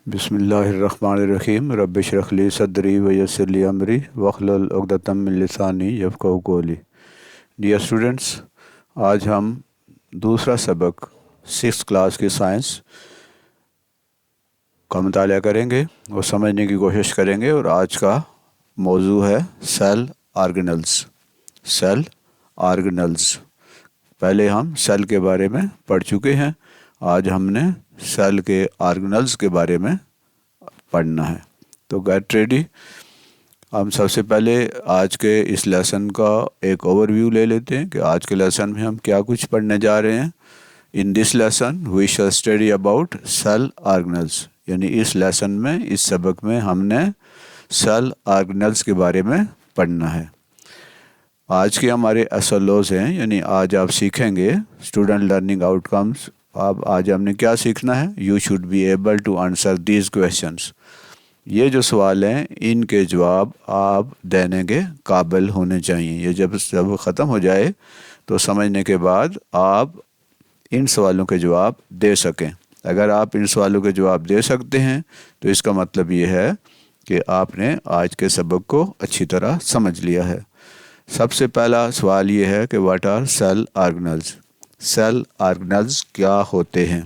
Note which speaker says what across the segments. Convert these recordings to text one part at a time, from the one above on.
Speaker 1: بسم اللہ الرحمن الرحیم رب اشرح لی صدری ویسر لی امری واحلل عقدۃ من لسانی یفقہوا قولی۔ ڈیئر اسٹوڈنٹس، آج ہم دوسرا سبق 6th کلاس کی سائنس کا مطالعہ کریں گے اور سمجھنے کی کوشش کریں گے، اور آج کا موضوع ہے سیل آرگنلز۔ سیل آرگنلز، پہلے ہم سیل کے بارے میں پڑھ چکے ہیں، آج ہم نے سیل کے آرگنلز کے بارے میں پڑھنا ہے۔ تو گیٹ ریڈی۔ ہم سب سے پہلے آج کے اس لیسن کا ایک اوور ویو لے لیتے ہیں کہ آج کے لیسن میں ہم کیا کچھ پڑھنے جا رہے ہیں۔ ان دس لیسن وی شل اسٹڈی اباؤٹ سیل آرگنلز، یعنی اس لیسن میں، اس سبق میں ہم نے سیل آرگنلز کے بارے میں پڑھنا ہے۔ آج کے ہمارے SLOs ہیں، یعنی آج آپ سیکھیں گے اسٹوڈنٹ لرننگ آؤٹ کمز۔ آج ہم نے کیا سیکھنا ہے؟ You should be able to answer these questions. یہ جو سوال ہیں ان کے جواب آپ دینے کے قابل ہونے چاہیے۔ یہ جب ختم ہو جائے تو سمجھنے کے بعد آپ ان سوالوں کے جواب دے سکیں۔ اگر آپ ان سوالوں کے جواب دے سکتے ہیں تو اس کا مطلب یہ ہے کہ آپ نے آج کے سبق کو اچھی طرح سمجھ لیا ہے۔ سب سے پہلا سوال یہ ہے کہ what are cell organelles? Cell organelles کیا ہوتے ہیں؟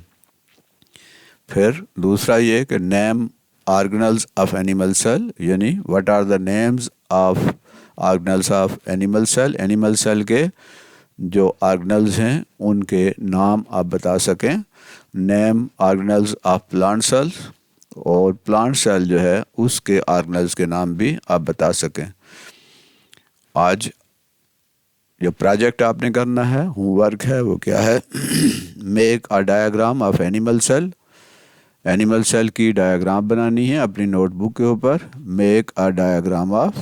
Speaker 1: پھر دوسرا یہ کہ name organelles of animal cell, یعنی what are the names of organelles of animal cell. Animal cell کے جو آرگنلز ہیں ان کے نام آپ بتا سکیں۔ نیم آرگنلز آف پلانٹ سیل، اور پلانٹ سیل جو ہے اس کے آرگنلز کے نام بھی آپ بتا سکیں۔ آج جو پروجیکٹ آپ نے کرنا ہے، ہوم ورک ہے، وہ کیا ہے؟ Make a diagram of animal cell. Animal cell کی ڈایاگرام بنانی ہے اپنی نوٹ بک کے اوپر۔ Make a diagram of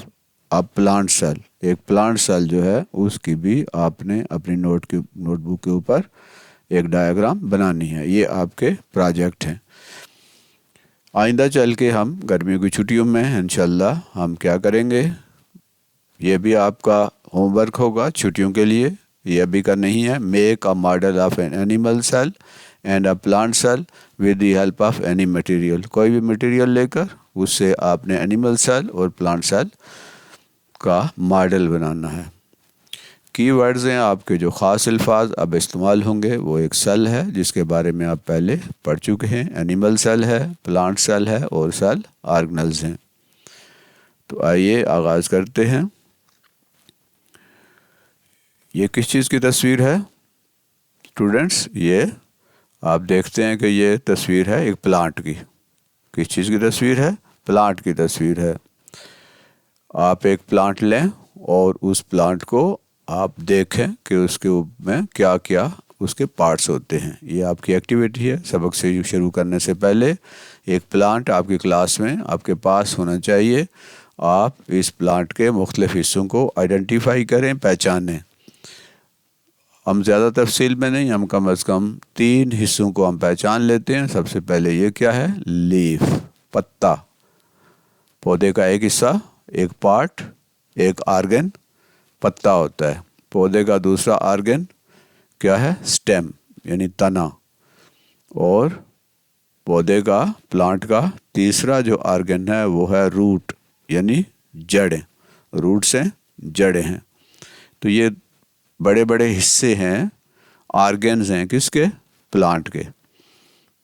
Speaker 1: a plant cell, ایک پلانٹ سیل جو ہے اس کی بھی آپ نے اپنی نوٹ بک کے اوپر ایک ڈایاگرام بنانی ہے۔ یہ آپ کے پروجیکٹ ہیں۔ آئندہ چل کے ہم گرمیوں کی چھٹیوں میں انشاءاللہ ہم کیا کریں گے؟ یہ بھی آپ کا ہوم ورک ہوگا چھٹیوں کے لیے، یہ ابھی کا نہیں ہے۔ Make a model of an animal cell and a plant cell with the help of any material. کوئی بھی مٹیریل لے کر اس سے آپ نے اینیمل سیل اور پلانٹ سیل کا ماڈل بنانا ہے۔ کی ورڈز ہیں آپ کے جو خاص الفاظ اب استعمال ہوں گے، وہ ایک سیل ہے جس کے بارے میں آپ پہلے پڑھ چکے ہیں، اینیمل سیل ہے، پلانٹ سیل ہے، اور سیل آرگنلز ہیں۔ تو آئیے آغاز کرتے ہیں۔ یہ کس چیز کی تصویر ہے اسٹوڈنٹس؟ یہ آپ دیکھتے ہیں کہ یہ تصویر ہے ایک پلانٹ کی۔ کس چیز کی تصویر ہے؟ پلانٹ کی تصویر ہے۔ آپ ایک پلانٹ لیں اور اس پلانٹ کو آپ دیکھیں کہ اس کے میں کیا کیا اس کے پارٹس ہوتے ہیں۔ یہ آپ کی ایکٹیویٹی ہے سبق سے شروع کرنے سے پہلے۔ ایک پلانٹ آپ کی کلاس میں آپ کے پاس ہونا چاہیے۔ آپ اس پلانٹ کے مختلف حصوں کو آئیڈینٹیفائی کریں، پہچانیں۔ ہم زیادہ تفصیل میں نہیں، ہم کم از کم 3 حصوں کو ہم پہچان لیتے ہیں۔ سب سے پہلے یہ کیا ہے؟ لیف، پتا، پودے کا ایک حصہ، ایک پارٹ، ایک آرگن پتا ہوتا ہے۔ پودے کا دوسرا آرگن کیا ہے؟ سٹیم، یعنی تنا۔ اور پودے کا، پلانٹ کا تیسرا جو آرگن ہے وہ ہے روٹ، یعنی جڑیں۔ روٹ سے جڑیں ہیں۔ تو یہ بڑے بڑے حصے ہیں، آرگنز ہیں کس کے؟ پلانٹ کے۔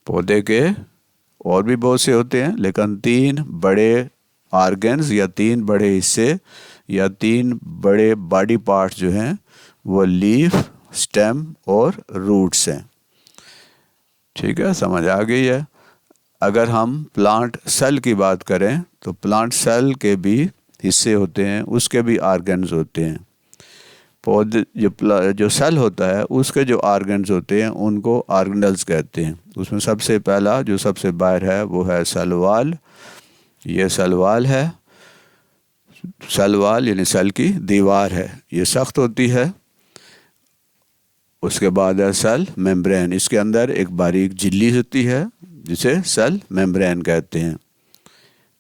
Speaker 1: پودے کے اور بھی بہت سے ہوتے ہیں، لیکن 3 بڑے آرگنز یا 3 بڑے حصے یا 3 بڑے باڈی پارٹس جو ہیں وہ لیف، سٹیم اور روٹس ہیں۔ ٹھیک ہے، سمجھ آ گئی ہے؟ اگر ہم پلانٹ سیل کی بات کریں تو پلانٹ سیل کے بھی حصے ہوتے ہیں، اس کے بھی آرگنز ہوتے ہیں۔ پودے جو سیل ہوتا ہے اس کے جو آرگنز ہوتے ہیں ان کو آرگنلز کہتے ہیں۔ اس میں سب سے پہلا جو سب سے باہر ہے وہ ہے سیل وال۔ یہ سیل وال ہے۔ سیل وال یعنی سیل کی دیوار ہے، یہ سخت ہوتی ہے۔ اس کے بعد ہے سیل میمبرین، اس کے اندر ایک باریک جھلی ہوتی ہے جسے سیل میمبرین کہتے ہیں۔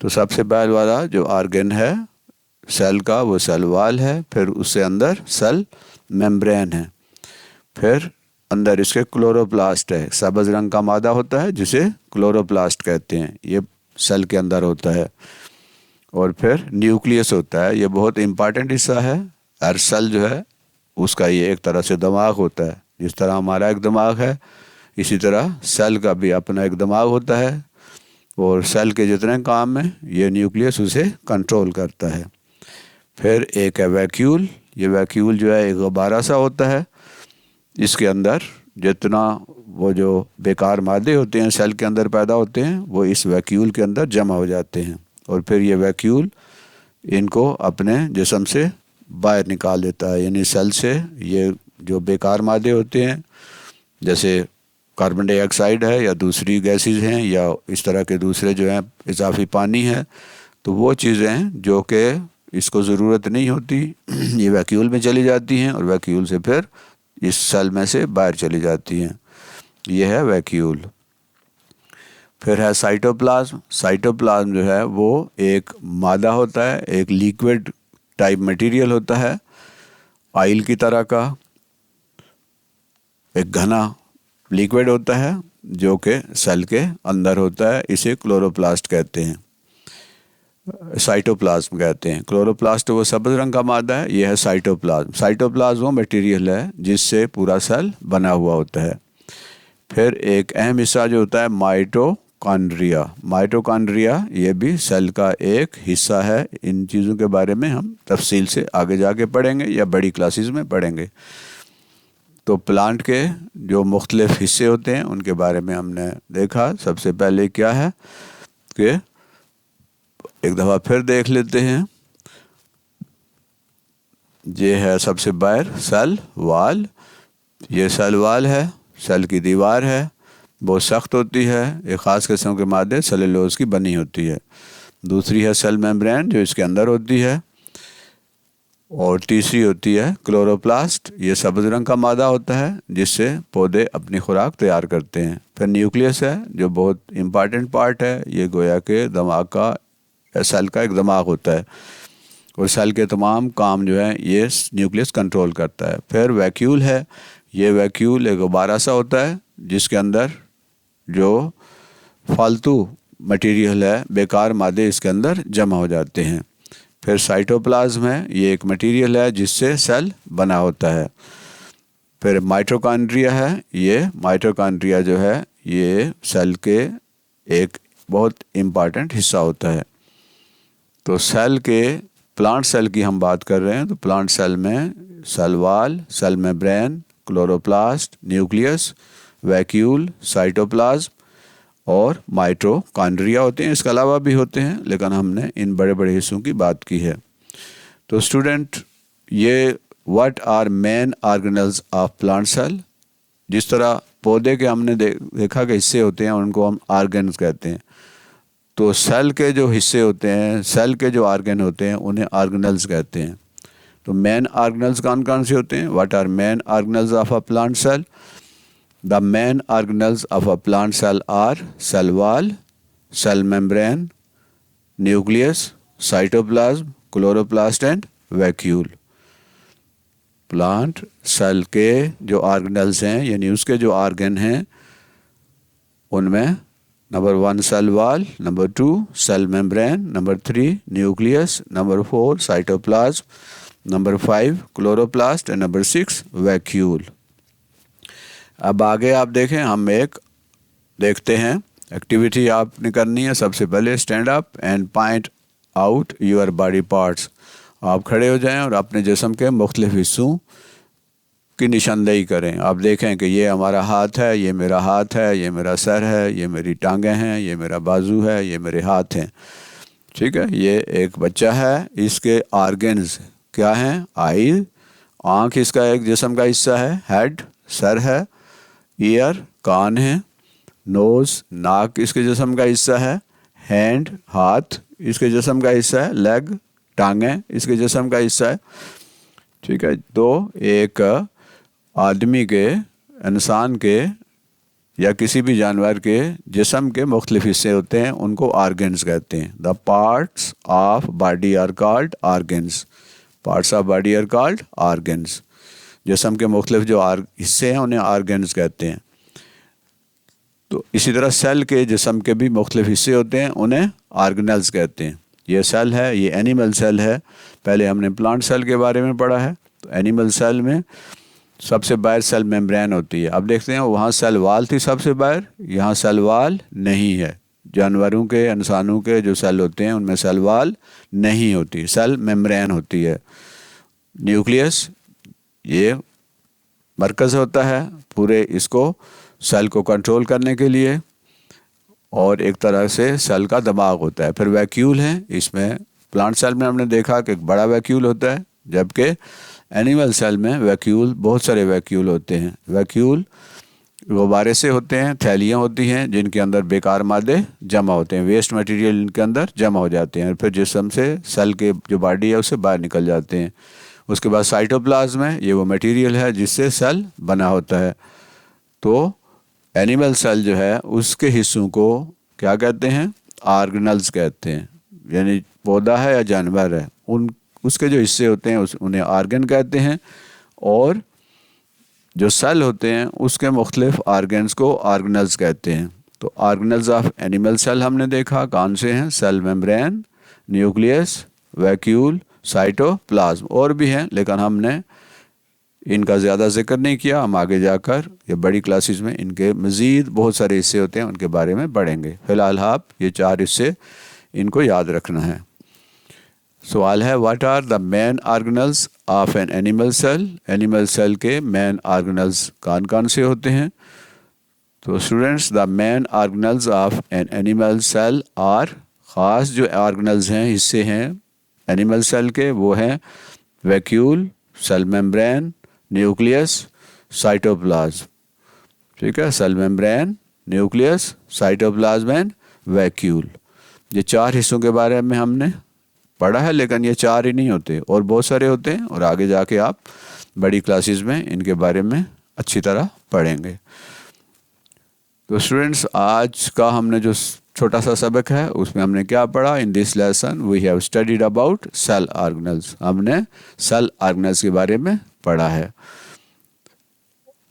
Speaker 1: تو سب سے باہر والا جو آرگن ہے سیل کا وہ سیل وال ہے، پھر اس سے اندر سیل میمبرین ہے۔ پھر اندر اس کے کلوروپلاسٹ ہے، سبز رنگ کا مادہ ہوتا ہے جسے کلوروپلاسٹ کہتے ہیں، یہ سیل کے اندر ہوتا ہے۔ اور پھر نیوکلیس ہوتا ہے، یہ بہت امپارٹنٹ حصہ ہے، ہر سیل جو ہے اس کا یہ ایک طرح سے دماغ ہوتا ہے، جس طرح ہمارا ایک دماغ ہے اسی طرح سیل کا بھی اپنا ایک دماغ ہوتا ہے، اور سیل کے جتنے کام ہیں یہ نیوکلیس اسے کنٹرول کرتا ہے۔ پھر ایک ہے ویکیول، یہ ویکیول جو ہے ایک غبارہ سا ہوتا ہے، اس کے اندر جتنا وہ جو بیکار مادے ہوتے ہیں سیل کے اندر پیدا ہوتے ہیں وہ اس ویکیول کے اندر جمع ہو جاتے ہیں، اور پھر یہ ویکیول ان کو اپنے جسم سے باہر نکال دیتا ہے، یعنی سیل سے یہ جو بیکار مادے ہوتے ہیں جیسے کاربن ڈائی آکسائڈ ہے یا دوسری گیسز ہیں یا اس طرح کے دوسرے جو ہیں اضافی پانی ہے، تو وہ چیزیں جو کہ اس کو ضرورت نہیں ہوتی یہ ویکیول میں چلی جاتی ہیں، اور ویکیول سے پھر اس سیل میں سے باہر چلی جاتی ہیں، یہ ہے ویکیول۔ پھر ہے سائٹوپلازم۔ سائٹوپلازم جو ہے وہ ایک مادہ ہوتا ہے، ایک لیکوڈ ٹائپ مٹیریل ہوتا ہے، آئل کی طرح کا ایک گھنا لیکوڈ ہوتا ہے جو کہ سیل کے اندر ہوتا ہے، اسے کلوروپلاسٹ کہتے ہیں، سائٹوپلازم کہتے ہیں۔ کلوروپلاسٹ وہ سبز رنگ کا مادہ ہے، یہ ہے سائٹوپلازم۔ سائٹوپلازم وہ مٹیریل ہے جس سے پورا سیل بنا ہوا ہوتا ہے۔ پھر ایک اہم حصہ جو ہوتا ہے مائٹوکانڈریا۔ مائٹوکانڈریا یہ بھی سیل کا ایک حصہ ہے، ان چیزوں کے بارے میں ہم تفصیل سے آگے جا کے پڑھیں گے یا بڑی کلاسز میں پڑھیں گے۔ تو پلانٹ کے جو مختلف حصے ہوتے ہیں ان کے بارے میں ہم نے دیکھا۔ سب سے پہلے کیا ہے کہ ایک دفعہ پھر دیکھ لیتے ہیں، یہ ہے سب سے باہر سیل وال، یہ سیل وال ہے، سیل کی دیوار ہے، بہت سخت ہوتی ہے، ایک خاص قسم کے مادے سیلولوز کی بنی ہوتی ہے۔ دوسری ہے سیل میمبرین جو اس کے اندر ہوتی ہے، اور تیسری ہوتی ہے کلوروپلاسٹ، یہ سبز رنگ کا مادہ ہوتا ہے جس سے پودے اپنی خوراک تیار کرتے ہیں۔ پھر نیوکلیس ہے جو بہت امپارٹنٹ پارٹ ہے، یہ گویا کہ دماغ کا سیل کا ایک دماغ ہوتا ہے، اور سیل کے تمام کام جو ہیں یہ نیوکلیس کنٹرول کرتا ہے۔ پھر ویکیول ہے، یہ ویکیول ایک غبارہ سا ہوتا ہے جس کے اندر جو فالتو مٹیریل ہے، بیکار مادے اس کے اندر جمع ہو جاتے ہیں۔ پھر سائٹوپلازم ہے، یہ ایک مٹیریل ہے جس سے سیل بنا ہوتا ہے۔ پھر مائٹوکانڈریا ہے، یہ مائٹوکانڈریا جو ہے یہ سیل کے ایک بہت امپارٹنٹ حصہ ہوتا ہے۔ تو سیل کے پلانٹ سیل کی ہم بات کر رہے ہیں، تو پلانٹ سیل میں cell wall, cell membrane, chloroplast, nucleus, vacuole, cytoplasm اور مائٹوکانڈریا ہوتے ہیں، اس کے علاوہ بھی ہوتے ہیں لیکن ہم نے ان بڑے بڑے حصوں کی بات کی ہے۔ تو اسٹوڈنٹ، یہ what are main organelles of plant cell, جس طرح پودے کے ہم نے دیکھا کہ حصے ہوتے ہیں ان کو ہم آرگنز کہتے ہیں، تو سیل کے جو حصے ہوتے ہیں، سیل کے جو آرگن ہوتے ہیں انہیں آرگنلز کہتے ہیں۔ تو مین آرگنلز کون کون سے ہوتے ہیں؟ What are main organelles of a plant cell? The main organelles of a plant cell are cell wall, cell membrane, nucleus, cytoplasm, chloroplast and vacuole۔ Plant cell کے جو آرگنلز ہیں یعنی اس کے جو آرگن ہیں ان میں number 1 cell wall, number 2 cell membrane, number 3 nucleus, number 4 cytoplasm, number 5 chloroplast اور نمبر 6 ویکیول۔ اب آگے آپ دیکھیں، ہم ایک دیکھتے ہیں ایکٹیویٹی آپ نے کرنی ہے۔ سب سے پہلے stand up and point out your body parts. آپ کھڑے ہو جائیں اور اپنے جسم کے مختلف حصوں کی نشاندہی کریں۔ آپ دیکھیں کہ یہ ہمارا ہاتھ ہے، یہ میرا ہاتھ ہے، یہ میرا سر ہے، یہ میری ٹانگیں ہیں، یہ میرا بازو ہے، یہ میرے ہاتھ ہیں، ٹھیک ہے۔ یہ ایک بچہ ہے، اس کے آرگنز کیا ہیں؟ آئی، آنکھ اس کا ایک جسم کا حصہ ہے، ہیڈ سر ہے، ایئر کان ہے، نوز ناک اس کے جسم کا حصہ ہے، ہینڈ ہاتھ اس کے جسم کا حصہ ہے، لیگ ٹانگیں اس کے جسم کا حصہ ہے، ٹھیک ہے۔ تو ایک آدمی کے، انسان کے یا کسی بھی جانور کے جسم کے مختلف حصے ہوتے ہیں، ان کو آرگنز کہتے ہیں۔ The parts of body are called organs. Parts of body are called organs. جسم کے مختلف جو حصے ہیں انہیں آرگنز کہتے ہیں. تو اسی طرح سیل کے جسم کے بھی مختلف حصے ہوتے ہیں, انہیں آرگنلز کہتے ہیں. یہ سیل ہے, یہ اینیمل سیل ہے. پہلے ہم نے پلانٹ سیل کے بارے میں پڑھا ہے. تو اینیمل سیل میں سب سے باہر سیل ممبرین ہوتی ہے. اب دیکھتے ہیں وہاں سیل وال تھی سب سے باہر, یہاں سیل وال نہیں ہے. جانوروں کے, انسانوں کے جو سیل ہوتے ہیں ان میں سیل وال نہیں ہوتی, سیل ممبرین ہوتی ہے. نیوکلیس یہ مرکز ہوتا ہے پورے اس کو سیل کو کنٹرول کرنے کے لیے, اور ایک طرح سے سیل کا دماغ ہوتا ہے. پھر ویکیول ہیں, اس میں پلانٹ سیل میں ہم نے دیکھا کہ ایک بڑا ویکیول ہوتا ہے, جبکہ اینیمل سیل میں ویکیول, بہت سارے ویکیول ہوتے ہیں. ویکیول غبارے سے ہوتے ہیں, تھیلیاں ہوتی ہیں جن کے اندر بیکار مادے جمع ہوتے ہیں, ویسٹ مٹیریل ان کے اندر جمع ہو جاتے ہیں, پھر جسم سے سیل کے جو باڈی ہے اس سے باہر نکل جاتے ہیں. اس کے بعد سائٹوپلازم ہے, یہ وہ مٹیریل ہے جس سے سیل بنا ہوتا ہے. تو اینیمل سیل جو ہے اس کے حصوں کو کیا کہتے ہیں؟ آرگنلز کہتے ہیں. یعنی پودا ہے یا جانور ہے, اس کے جو حصے ہوتے ہیں انہیں آرگن کہتے ہیں, اور جو سیل ہوتے ہیں اس کے مختلف آرگنز کو آرگنلز کہتے ہیں. تو آرگنلز آف اینیمل سیل ہم نے دیکھا کون سے ہیں؟ Cell membrane, nucleus, vacuole, cytoplasm, اور بھی ہیں لیکن ہم نے ان کا زیادہ ذکر نہیں کیا. ہم آگے جا کر یہ بڑی کلاسز میں ان کے مزید بہت سارے حصے ہوتے ہیں, ان کے بارے میں پڑھیں گے. فی الحال آپ یہ 4 حصے ان کو یاد رکھنا ہے. سوال ہے, what are the main organelles of an animal cell? Animal cell کے مین آرگنلز کون کون سے ہوتے ہیں؟ تو students, the main organelles of an animal cell are, خاص جو آرگنلز ہیں, حصے ہیں اینیمل سیل کے, وہ ہیں vacuole, cell membrane, nucleus, cytoplasm. ٹھیک ہے, cell membrane, nucleus, cytoplasm and vacuole. یہ 4 حصوں کے بارے میں ہم نے پڑھا ہے, لیکن یہ 4 ہی نہیں ہوتے, اور بہت سارے ہوتے ہیں, اور آگے جا کے آپ بڑی کلاسز میں ان کے بارے میں اچھی طرح پڑھیں گے. تو اسٹوڈنٹس, آج کا ہم نے جو چھوٹا سا سبق ہے اس میں ہم نے کیا پڑھا؟ In this lesson we have studied about cell organelles. ہم نے سیل آرگنلز کے بارے میں پڑھا ہے.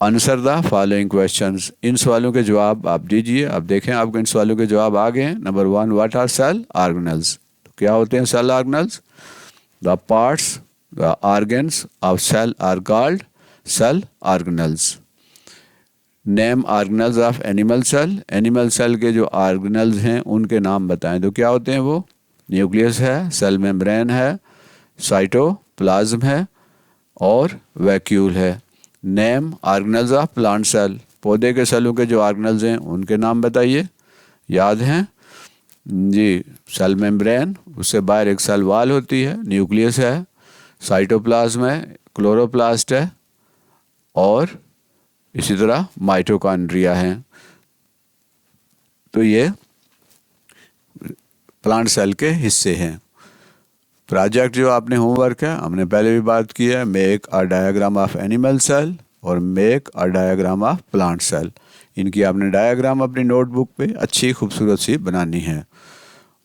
Speaker 1: آنسر دا فالوئنگ کویشچنز, ان سوالوں کے جواب آپ دیجئے. اب دیکھیں آپ کو ان سوالوں کے جواب آ گئے ہیں. Number 1, what are cell organelles? کیا ہوتے ہیں cell organelles? The parts, the organs of cell are called cell organelles. Name organelles of animal cell, animal cell کے جو آرگنلز ہیں ان کے نام بتائیں. تو کیا ہوتے ہیں وہ؟ نیوکلیس ہے, سیل ممبرین ہے, سائٹوپلازم ہے, اور ویکیول ہے. نیم آرگنلز آف پلانٹ سیل, پودے کے سیلوں کے جو آرگنلز ہیں ان کے نام بتائیے. یاد ہیں جی؟ سیل ممبرین, اس سے باہر ایک سیل وال ہوتی ہے, نیوکلیس ہے, سائٹوپلازم ہے, کلوروپلاسٹ ہے, اور اسی طرح مائٹوکانڈریا ہیں. تو یہ پلانٹ سیل کے حصے ہیں. پروجیکٹ جو آپ نے ہوم ورک ہے, ہم نے پہلے بھی بات کی ہے, make a diagram of animal cell اور make a diagram of plant cell. ان کی آپ نے ڈایاگرام اپنی نوٹ بک پہ اچھی خوبصورت سی بنانی ہے.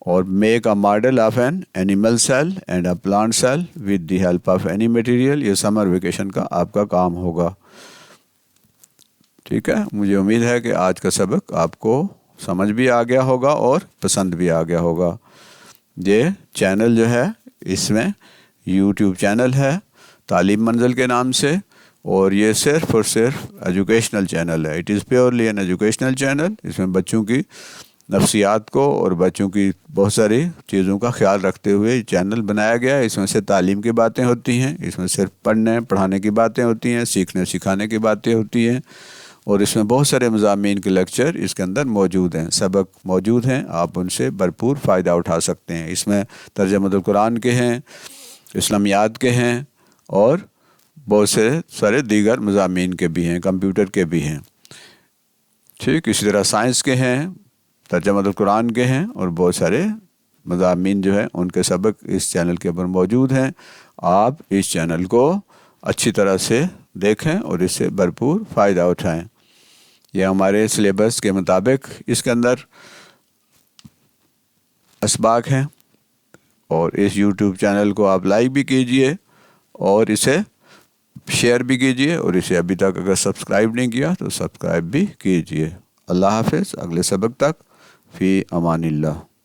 Speaker 1: اور make a model of an animal cell and a plant cell with the help of any material. یہ سمر ویکیشن کا آپ کا کام ہوگا. ٹھیک ہے, مجھے امید ہے کہ آج کا سبق آپ کو سمجھ بھی آ گیا ہوگا اور پسند بھی آ گیا ہوگا. یہ چینل جو ہے اس میں یوٹیوب چینل ہے تعلیم منزل کے نام سے, اور یہ صرف اور صرف ایجوکیشنل چینل ہے. It is purely an educational channel. اس میں بچوں کی نفسیات کو اور بچوں کی بہت ساری چیزوں کا خیال رکھتے ہوئے چینل بنایا گیا ہے. اس میں سے تعلیم کی باتیں ہوتی ہیں, اس میں صرف پڑھنے پڑھانے کی باتیں ہوتی ہیں, سیکھنے سکھانے کی باتیں ہوتی ہیں, اور اس میں بہت سارے مضامین کے لیکچر اس کے اندر موجود ہیں, سبق موجود ہیں. آپ ان سے بھرپور فائدہ اٹھا سکتے ہیں. اس میں ترجمہ القرآن کے ہیں, اسلامیات کے ہیں, اور بہت سے سارے دیگر مضامین کے بھی ہیں, کمپیوٹر کے بھی ہیں. ٹھیک, اسی طرح سائنس کے ہیں, ترجمہ القرآن کے ہیں, اور بہت سارے مضامین جو ہیں ان کے سبق اس چینل کے اوپر موجود ہیں. آپ اس چینل کو اچھی طرح سے دیکھیں اور اس سے بھرپور فائدہ اٹھائیں. یہ ہمارے سلیبس کے مطابق اس کے اندر اسباق ہیں, اور اس یوٹیوب چینل کو آپ لائک بھی کیجئے اور اسے شیئر بھی کیجیے اور اسے ابھی تک اگر سبسکرائب نہیں کیا تو سبسکرائب بھی کیجیے۔ اللہ حافظ، اگلے سبق تک فی امان اللہ۔